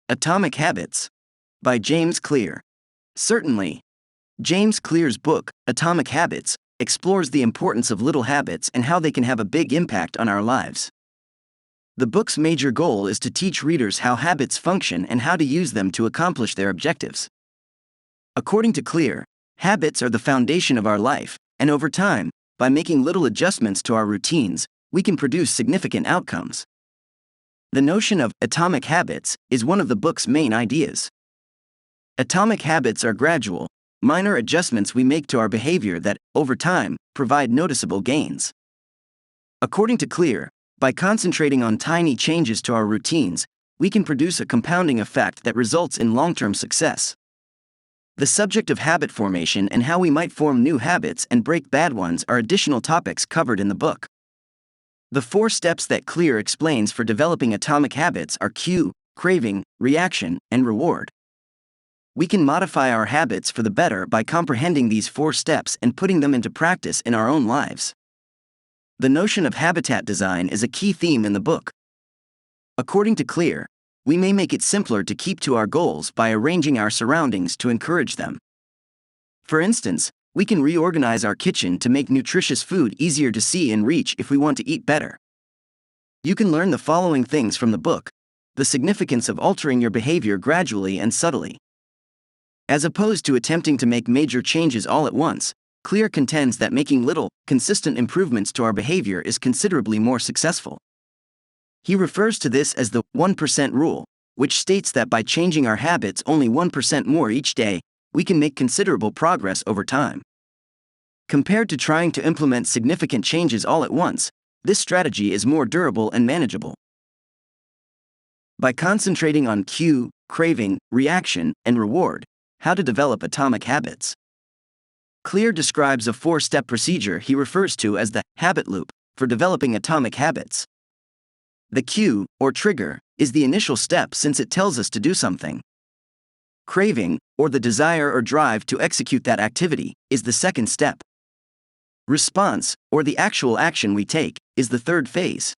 Atomic Habits by James Clear. Certainly, James Clear's book, Atomic Habits, explores the importance of little habits and how they can have a big impact on our lives. The book's major goal is to teach readers how habits function and how to use them to accomplish their objectives. According to Clear, habits are the foundation of our life, and over time, by making little adjustments to our routines, we can produce significant outcomes. The notion of atomic habits is one of the book's main ideas. Atomic habits are gradual, minor adjustments we make to our behavior that, over time, provide noticeable gains. According to Clear, by concentrating on tiny changes to our routines, we can produce a compounding effect that results in long-term success. The subject of habit formation and how we might form new habits and break bad ones are additional topics covered in the book. The 4 steps that Clear explains for developing atomic habits are cue, craving, reaction, and reward. We can modify our habits for the better by comprehending these 4 steps and putting them into practice in our own lives. The notion of habitat design is a key theme in the book. According to Clear, we may make it simpler to keep to our goals by arranging our surroundings to encourage them. For instance, we can reorganize our kitchen to make nutritious food easier to see and reach if we want to eat better. You can learn the following things from the book: the significance of altering your behavior gradually and subtly. As opposed to attempting to make major changes all at once, Clear contends that making little, consistent improvements to our behavior is considerably more successful. He refers to this as the 1% rule, which states that by changing our habits only 1% more each day, we can make considerable progress over time. Compared to trying to implement significant changes all at once, this strategy is more durable and manageable. By concentrating on cue, craving, reaction, and reward, how to develop atomic habits. Clear describes a 4-step procedure he refers to as the habit loop for developing atomic habits. The cue, or trigger, is the initial step since it tells us to do something. Craving, or the desire or drive to execute that activity, is the second step. Response, or the actual action we take, is the third phase.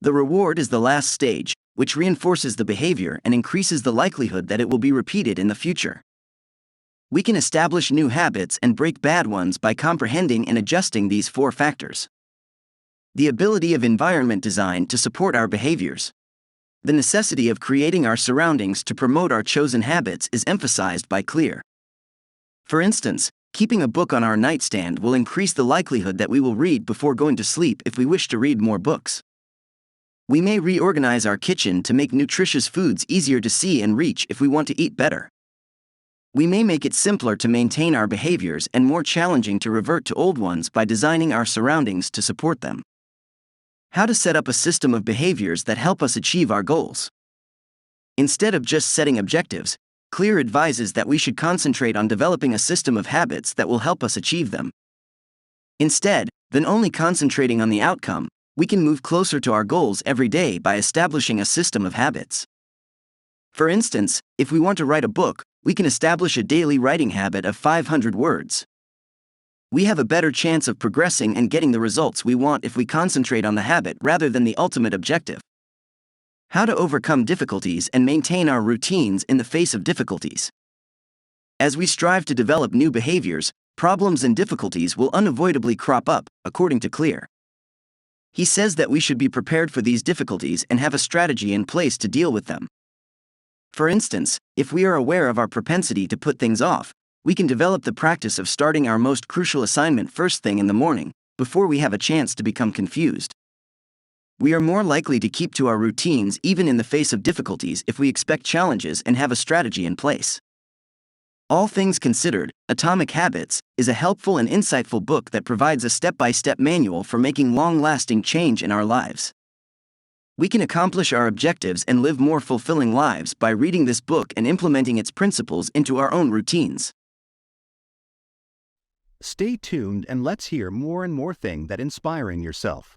The reward is the last stage, which reinforces the behavior and increases the likelihood that it will be repeated in the future. We can establish new habits and break bad ones by comprehending and adjusting these 4 factors. The ability of environment design to support our behaviors. The necessity of creating our surroundings to promote our chosen habits is emphasized by Clear. For instance, keeping a book on our nightstand will increase the likelihood that we will read before going to sleep if we wish to read more books. We may reorganize our kitchen to make nutritious foods easier to see and reach if we want to eat better. We may make it simpler to maintain our behaviors and more challenging to revert to old ones by designing our surroundings to support them. How to set up a system of behaviors that help us achieve our goals. Instead of just setting objectives, Clear advises that we should concentrate on developing a system of habits that will help us achieve them. Instead, than only concentrating on the outcome, we can move closer to our goals every day by establishing a system of habits. For instance, if we want to write a book, we can establish a daily writing habit of 500 words. We have a better chance of progressing and getting the results we want if we concentrate on the habit rather than the ultimate objective. How to overcome difficulties and maintain our routines in the face of difficulties. As we strive to develop new behaviors, problems and difficulties will unavoidably crop up, according to Clear. He says that we should be prepared for these difficulties and have a strategy in place to deal with them. For instance, if we are aware of our propensity to put things off, we can develop the practice of starting our most crucial assignment first thing in the morning, before we have a chance to become confused. We are more likely to keep to our routines even in the face of difficulties if we expect challenges and have a strategy in place. All things considered, Atomic Habits is a helpful and insightful book that provides a step-by-step manual for making long-lasting change in our lives. We can accomplish our objectives and live more fulfilling lives by reading this book and implementing its principles into our own routines. Stay tuned and let's hear more and more things that inspiring yourself.